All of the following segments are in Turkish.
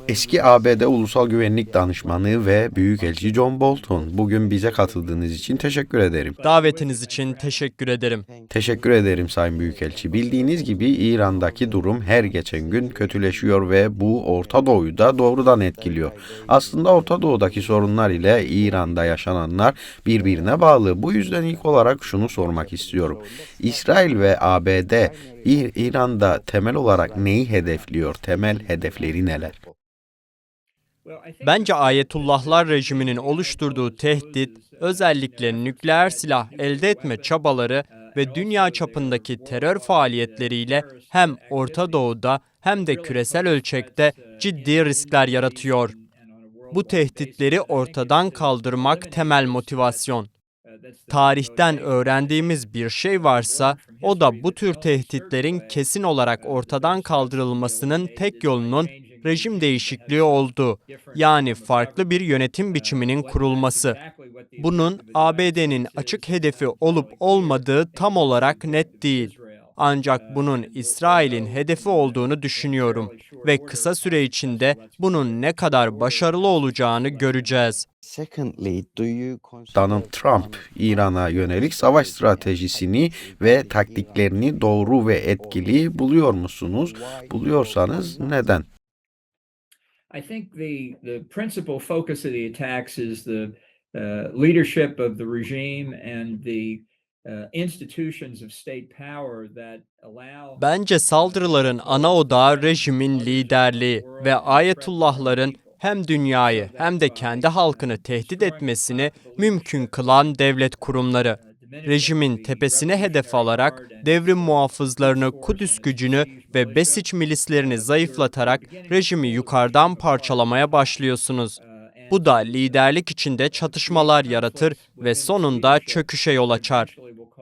Eski ABD Ulusal Güvenlik Danışmanı ve Büyükelçi John Bolton, bugün bize katıldığınız için teşekkür ederim. Davetiniz için teşekkür ederim. Teşekkür ederim Sayın Büyükelçi. Bildiğiniz gibi İran'daki durum her geçen gün kötüleşiyor ve bu Orta Doğu'yu da doğrudan etkiliyor. Aslında Orta Doğu'daki sorunlar ile İran'da yaşananlar birbirine bağlı. Bu yüzden ilk olarak şunu sormak istiyorum. İsrail ve ABD İran'da temel olarak neyi hedefliyor? Temel hedefleri neler? Bence Ayetullahlar rejiminin oluşturduğu tehdit, özellikle nükleer silah elde etme çabaları ve dünya çapındaki terör faaliyetleriyle hem Orta Doğu'da hem de küresel ölçekte ciddi riskler yaratıyor. Bu tehditleri ortadan kaldırmak temel motivasyon. Tarihten öğrendiğimiz bir şey varsa, o da bu tür tehditlerin kesin olarak ortadan kaldırılmasının tek yolunun rejim değişikliği olduğu, yani farklı bir yönetim biçiminin kurulması. Bunun ABD'nin açık hedefi olup olmadığı tam olarak net değil. Ancak bunun İsrail'in hedefi olduğunu düşünüyorum ve kısa süre içinde bunun ne kadar başarılı olacağını göreceğiz. Donald Trump, İran'a yönelik savaş stratejisini ve taktiklerini doğru ve etkili buluyor musunuz? Buluyorsanız neden? I think the principal focus of the attacks is the leadership of the regime and the institutions of state power that allow Bence saldırıların ana odağı rejimin liderliği ve ayetullahların hem dünyayı hem de kendi halkını tehdit etmesini mümkün kılan devlet kurumları. Rejimin tepesine hedef alarak devrim muhafızlarını, Kudüs gücünü ve Besiç milislerini zayıflatarak rejimi yukarıdan parçalamaya başlıyorsunuz. Bu da liderlik içinde çatışmalar yaratır ve sonunda çöküşe yol açar.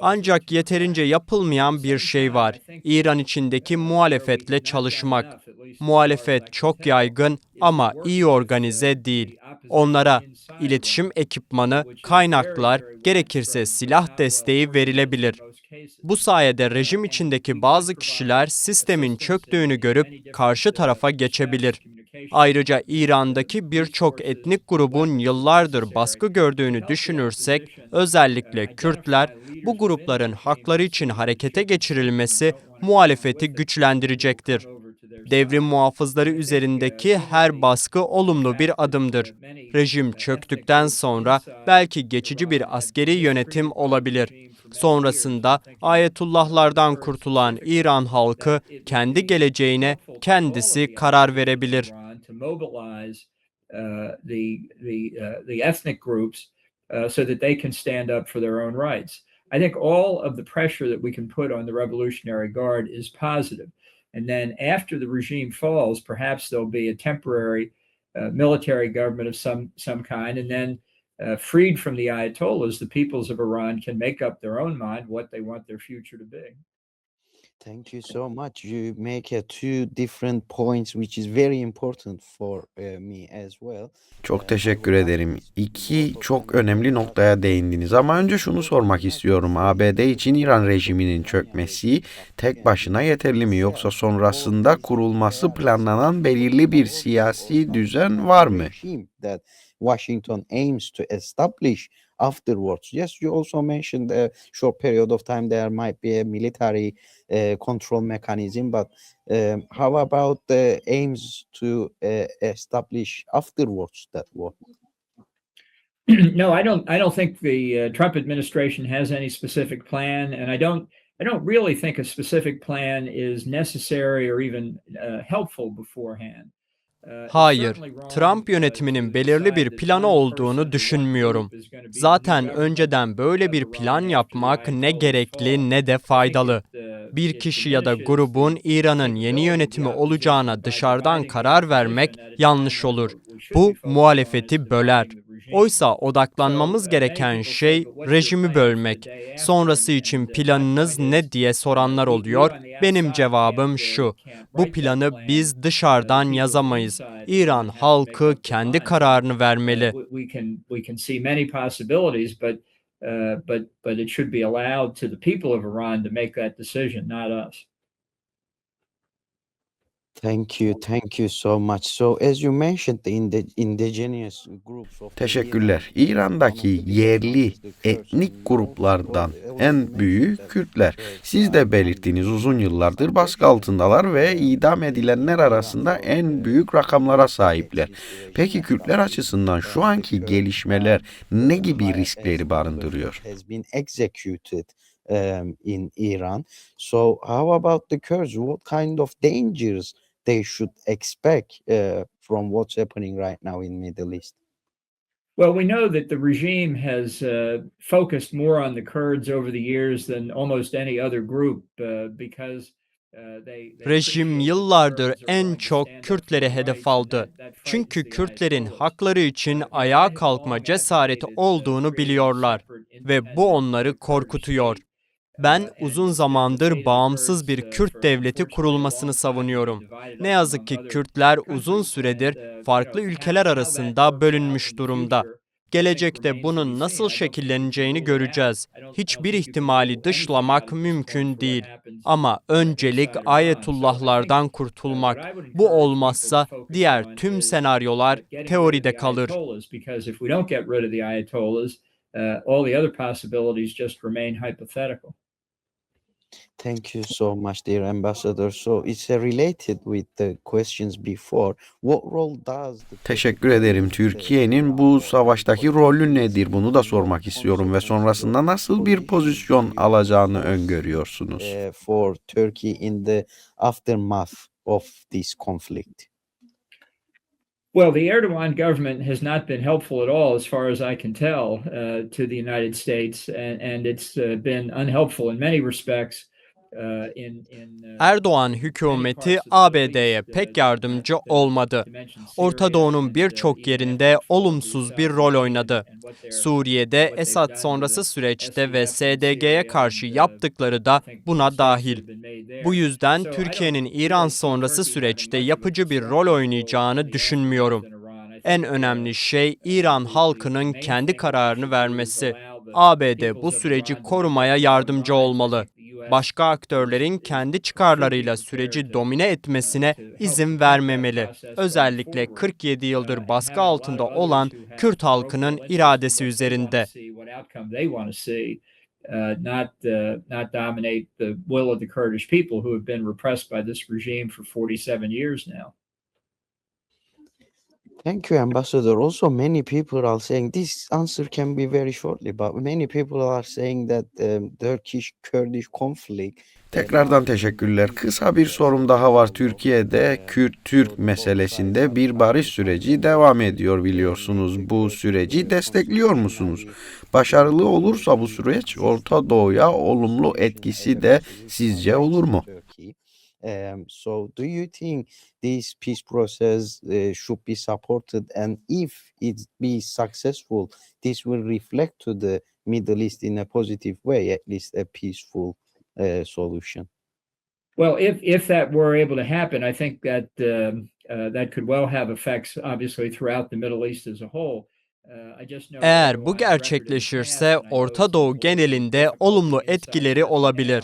Ancak yeterince yapılmayan bir şey var. İran içindeki muhalefetle çalışmak. Muhalefet çok yaygın ama iyi organize değil. Onlara iletişim ekipmanı, kaynaklar, gerekirse silah desteği verilebilir. Bu sayede rejim içindeki bazı kişiler sistemin çöktüğünü görüp karşı tarafa geçebilir. Ayrıca İran'daki birçok etnik grubun yıllardır baskı gördüğünü düşünürsek, özellikle Kürtler, bu grupların hakları için harekete geçirilmesi muhalefeti güçlendirecektir. Devrim muhafızları üzerindeki her baskı olumlu bir adımdır. Rejim çöktükten sonra belki geçici bir askeri yönetim olabilir. Sonrasında ayetullahlardan kurtulan İran halkı kendi geleceğine kendisi karar verebilir. The ethnic groups so that they can stand up for their own rights. I think all of the pressure that we can put on the Revolutionary Guard is positive. And then after the regime falls, perhaps there'll be a temporary military government of some kind, and then freed from the Ayatollahs, the peoples of Iran can make up their own mind what they want their future to be. Thank you so much. You make two different points, which is very important for me as well. Çok teşekkür ederim. İki çok önemli noktaya değindiniz ama önce şunu sormak istiyorum. ABD için İran rejiminin çökmesi tek başına yeterli mi yoksa sonrasında kurulması planlanan belirli bir siyasi düzen var mı? That Washington aims to establish afterwards. Yes, you also mentioned a short period of time there might be a military control mechanism, but how about the aims to establish afterwards that war? No, I don't think the Trump administration has any specific plan, and I don't really think a specific plan is necessary or even helpful beforehand. Hayır, Trump yönetiminin belirli bir planı olduğunu düşünmüyorum. Zaten önceden böyle bir plan yapmak ne gerekli ne de faydalı. Bir kişi ya da grubun İran'ın yeni yönetimi olacağına dışarıdan karar vermek yanlış olur. Bu muhalefeti böler. Oysa odaklanmamız gereken şey rejimi bölmek. Sonrası için planınız ne diye soranlar oluyor. Benim cevabım şu: bu planı biz dışarıdan yazamayız. İran halkı kendi kararını vermeli. We can see many possibilities, but it should be allowed to the people of Iran to make that decision, not us. Thank you so much. So, as you mentioned, the indigenous groups of the Teşekkürler. Iran, İran'daki one of the biggest yerli ones, the Kurds, etnik and you gruplardan also en mentioned büyüğü that Kürtler. Kurds Siz are de belirttiğiniz under uzun yıllardır baskı suppression altındalar ve idam in edilenler Iran. arasında So, en büyük rakamlara sahipler. that Peki situation Kürtler established, açısından şu the anki Kurds gelişmeler ne gibi as riskleri numbers barındırıyor? that has been executed in Iran. So, how about the Kurds? What kind of dangers they should expect from what's happening right now in Middle East? Well, we know that the regime has focused more on the Kurds over the years than almost any other group because Rejim yıllardır en çok Kürtleri hedef aldı. Çünkü Kürtlerin hakları için ayağa kalkma cesareti olduğunu biliyorlar ve bu onları korkutuyor. Ben uzun zamandır bağımsız bir Kürt devleti kurulmasını savunuyorum. Ne yazık ki Kürtler uzun süredir farklı ülkeler arasında bölünmüş durumda. Gelecekte bunun nasıl şekilleneceğini göreceğiz. Hiçbir ihtimali dışlamak mümkün değil. Ama öncelik ayetullahlardan kurtulmak. Bu olmazsa diğer tüm senaryolar teoride kalır. All the other possibilities just remain hypothetical. Thank you so much, dear ambassador. So it's related with the questions before. What role does the Teşekkür ederim. Türkiye'nin bu savaştaki rolü nedir? Bunu da sormak istiyorum ve sonrasında nasıl bir pozisyon alacağını öngörüyorsunuz? For Turkey in the aftermath of this conflict? Well, the Erdogan government has not been helpful at all, as far as I can tell, to the United States, and it's been unhelpful in many respects. Erdoğan hükümeti ABD'ye pek yardımcı olmadı. Orta Doğu'nun birçok yerinde olumsuz bir rol oynadı. Suriye'de Esad sonrası süreçte ve SDG'ye karşı yaptıkları da buna dahil. Bu yüzden Türkiye'nin İran sonrası süreçte yapıcı bir rol oynayacağını düşünmüyorum. En önemli şey İran halkının kendi kararını vermesi. ABD bu süreci korumaya yardımcı olmalı. Başka aktörlerin kendi çıkarlarıyla süreci domine etmesine izin vermemeli. Özellikle 47 yıldır baskı altında olan Kürt halkının iradesi üzerinde. Not dominate the will of the Kurdish people who have been repressed by this regime for 47 years now. Thank you, Ambassador. Also, many people are saying this answer can be very shortly, but many people are saying that Turkish-Kurdish conflict. Tekrardan teşekkürler. Kısa bir sorum daha var. Türkiye'de Kürt-Türk meselesinde bir barış süreci devam ediyor biliyorsunuz. Bu süreci destekliyor musunuz? Başarılı olursa bu süreç Orta Doğu'ya olumlu etkisi de sizce olur mu? So, do you think this peace process should be supported, and if it be successful, this will reflect to the Middle East in a positive way, at least a peaceful solution? Well, if that were able to happen, I think that that could well have effects, obviously, throughout the Middle East as a whole. Eğer bu gerçekleşirse Orta Doğu genelinde olumlu etkileri olabilir.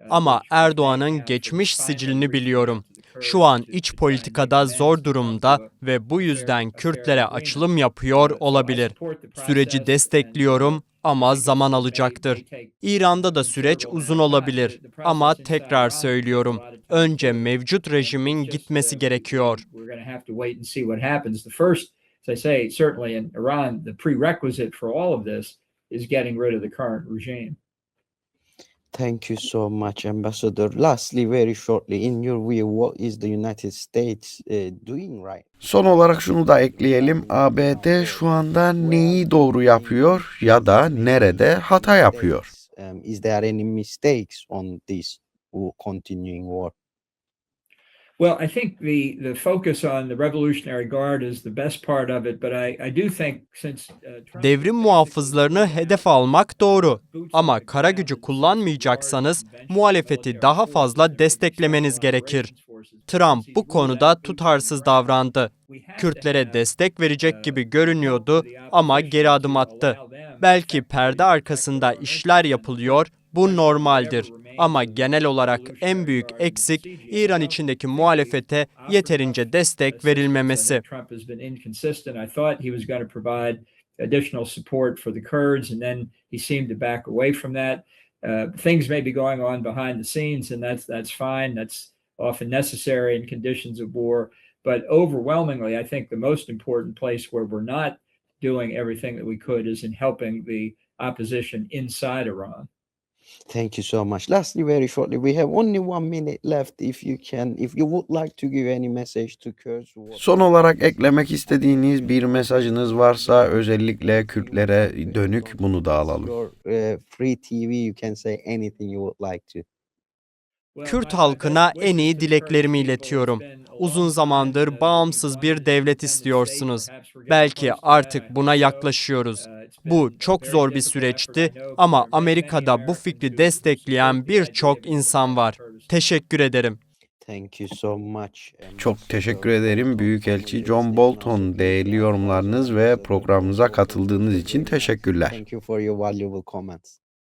Ama Erdoğan'ın geçmiş sicilini biliyorum. Şu an iç politikada zor durumda ve bu yüzden Kürtlere açılım yapıyor olabilir. Süreci destekliyorum ama zaman alacaktır. İran'da da süreç uzun olabilir ama tekrar söylüyorum, önce mevcut rejimin gitmesi gerekiyor. As I say, certainly in Iran, the prerequisite for all of this is getting rid of the current regime. Thank you so much, Ambassador. Lastly, very shortly, in your view, what is the United States doing right? Son olarak şunu da ekleyelim. ABD şu anda neyi doğru yapıyor ya da nerede hata yapıyor? Is there any mistakes on this continuing war? Well, I think the focus on the Revolutionary Guard is the best part of it, but I do think since Devrim muhafızlarını hedef almak doğru. Ama kara gücü kullanmayacaksanız muhalefeti daha fazla desteklemeniz gerekir. Trump bu konuda tutarsız davrandı. Kürtlere destek verecek gibi görünüyordu ama geri adım attı. Belki perde arkasında işler yapılıyor, bu normaldir. Ama genel olarak en büyük eksik İran içindeki muhalefete yeterince destek verilmemesi. Trump has been inconsistent. I thought he was going to provide additional support for the Kurds, and then he seemed to back away from that. Things may be going on behind the scenes, and that's fine. That's often necessary in conditions of war. But overwhelmingly, I think the most important place where we're not doing everything that we could is in helping the opposition inside Iran. Thank you so much. Lastly, very shortly, we have only 1 minute left. If you would like to give any message to Kurds. Son olarak eklemek istediğiniz bir mesajınız varsa özellikle Kürtlere dönük bunu da alalım. Your free TV, you can say anything you would like to. Kürt halkına en iyi dileklerimi iletiyorum. Uzun zamandır bağımsız bir devlet istiyorsunuz. Belki artık buna yaklaşıyoruz. Bu çok zor bir süreçti ama Amerika'da bu fikri destekleyen birçok insan var. Teşekkür ederim. Thank you so much. Çok teşekkür ederim Büyükelçi John Bolton. Değerli yorumlarınız ve programımıza katıldığınız için teşekkürler. Thank you for your valuable comments.